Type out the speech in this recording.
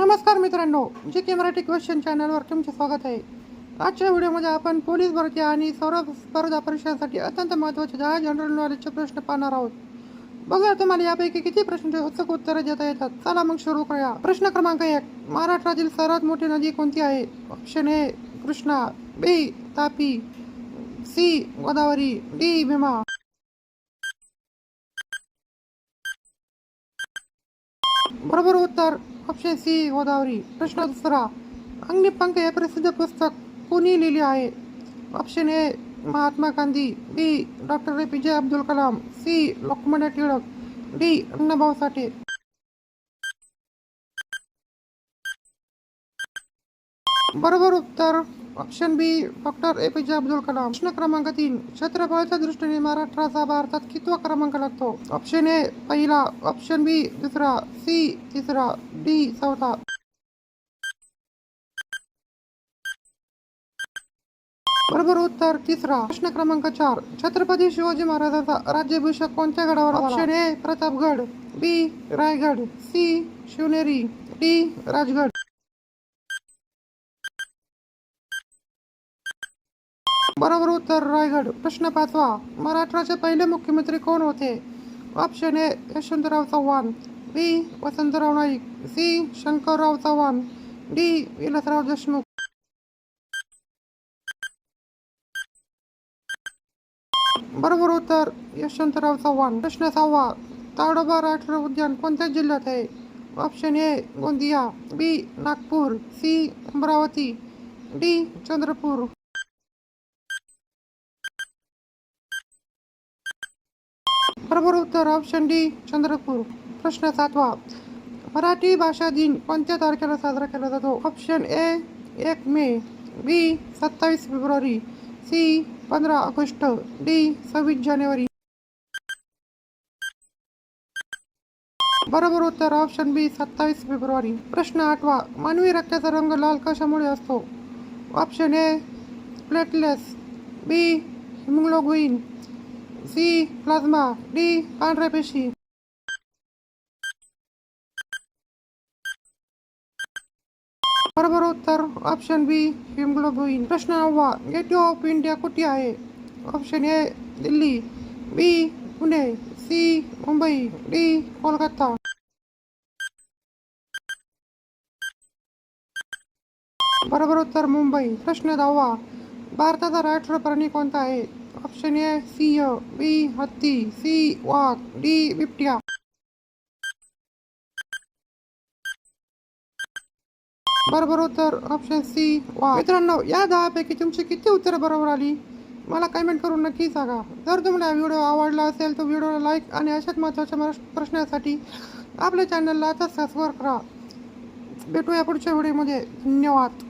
नमस्कार मित्रांनो, जी के मराठी क्वेश्चन चॅनलवर तुमचे स्वागत आहे. आजच्या व्हिडिओमध्ये आपण पोलीस भरती आणि स्पर्धा परीक्षांसाठी अत्यंत महत्त्वाचे 10 जनरल नॉलेजचे प्रश्न पाहणार आहोत. बघा तुम्हाला यापैकी किती प्रश्नांची उत्सुक उत्तरे देता येतात. चला मग सुरू करूया. प्रश्न क्रमांक 1. महाराष्ट्रातील सर्वात मोठी नदी कोणती आहे? Option A Krishna, B Tapi, C Godavari, D Bhima. बरोबर उत्तर ऑप्शन सी गोदावरी. प्रश्न दुसरा. अग्निपंख हे प्रसिद्ध पुस्तक कोणी लिहिले आहे? Option A Mahatma Gandhi, B doctor APJ Abdul Kalam, C Lokmanya Tilak, D Annabhau Sathe. बरोबर उत्तर option B doctor APJ Abdul Kalam. प्रश्न क्रमांक 3. क्षेत्रफळाच्या दृष्टीने महाराष्ट्राचा भारतात कितवा क्रमांक लागतो? ऑप्शन ए पहिला, ऑप्शन बी दुसरा, सी तिसरा, डी चौथा. बरोबर उत्तर तिसरा. प्रश्न क्रमांक 4. छत्रपती शिवाजी महाराजांचा राज्याभिषेक कोणत्या गडावर? Option A Pratapgad, B Raigad, C Shivneri, D Rajgad. बरोबर उत्तर रायगड. प्रश्न 5. महाराष्ट्राचे पहिले मुख्यमंत्री कोण होते? Option A Yashwantrao Chavan, B Vasantrao Naik, C Shankarrao Chavan, D Vilasrao Deshmukh. बरोबर उत्तर यशवंतराव चव्हाण. प्रश्न 6. ताडोबा राष्ट्रीय उद्यान कोणत्या जिल्ह्यात आहे? Option A Gondia, B Nagpur, C Amravati, D Chandrapur. बरोबर उत्तर ऑप्शन डी चंद्रपूर. प्रश्न 7. मराठी भाषा दिन कोणत्या तारखेला साजरा केला जातो? ऑप्शन ए 1 मे, बी 27 फेब्रुवारी, सी 15 ऑगस्ट, डी 26 जानेवारी. बरोबर उत्तर ऑप्शन बी 27 फेब्रुवारी. प्रश्न 8. मानवी रक्ताचा रंग लाल कशामुळे असतो? Option A platelets, B haemoglobin, C plasma, D पांढऱ्या पेशी. बरोबर उत्तर ऑप्शन बी हिमोग्लोबिन. प्रश्न 9. गेटवे ऑफ इंडिया कुठे आहे? Option A Delhi, B Pune, C Mumbai, D Kolkata. बरोबर उत्तर मुंबई. प्रश्न 10. भारताचा राष्ट्रीय प्राणी कोणता आहे? ऑप्शन ए सिंह, बी हत्ती, सी वाघ, डी बिबट्या. बरोबर उत्तर ऑप्शन सी वाघ. मित्रांनो, या 10 पैकी तुमची किती उत्तरं बरोबर आली मला कमेंट करून नक्की सांगा. जर तुम्हाला व्हिडिओ आवडला असेल तर व्हिडिओला लाईक आणि अशाच महत्त्वाच्या प्रश्नासाठी आपल्या चॅनलला आता सबस्क्राईब करा. भेटूया पुढच्या व्हिडिओमध्ये. धन्यवाद.